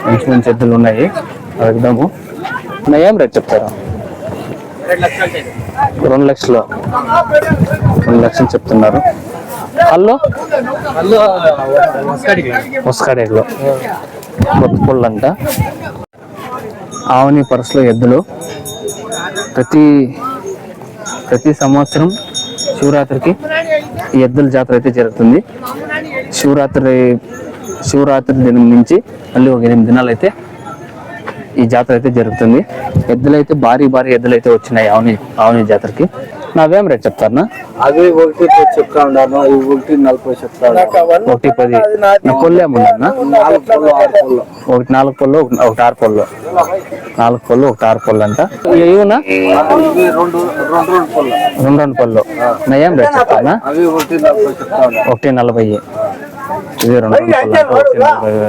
మంచి మంచి ఎద్దులు ఉన్నాయి, అడుగుదాము. ఏం రేట్ చెప్తారా? 2 లక్షలు 2 లక్షలు చెప్తున్నారు. హలో వస్కాడేలో కొత్త పొళ్ళు అంట. ఆవని పరసలో ఎద్దులు ప్రతి సంవత్సరం శివరాత్రికి ఈ ఎద్దుల జాతర అయితే జరుగుతుంది. శివరాత్రి దినం నుంచి మళ్ళీ ఒక 8 దినాలు అయితే ఈ జాతర అయితే జరుగుతుంది. ఎద్దులు అయితే భారీ ఎద్దులు అయితే వచ్చినాయి ఆవని జాతరకి. నావేం రేట్ చెప్తారనా? అవి 1.10 చెప్తా ఉన్నాను, 1.40 చెప్తాను. 1.10 పొల్లు ఏమన్నా? 1 4 పళ్ళు 1 6 పళ్ళు, 4 పళ్ళు 1 6 పళ్ళు అంట. ఇవునా 2 పళ్ళు. నా ఏం రేట్ చెప్తానా? 1.40 ఇది 2 పళ్ళు.